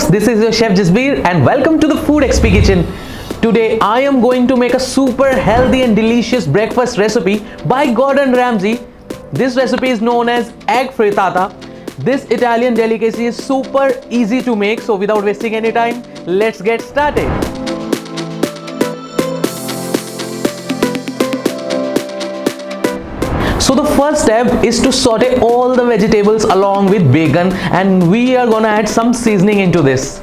host, this is your chef Jasbir and welcome to the TheFoodXP kitchen. Today I am going to make a super healthy and delicious breakfast recipe by Gordon Ramsay. This recipe is known as egg frittata. This Italian delicacy is super easy to make, so without wasting any time, let's get started. So the first step is to saute all the vegetables along with bacon, and we are gonna add some seasoning into this.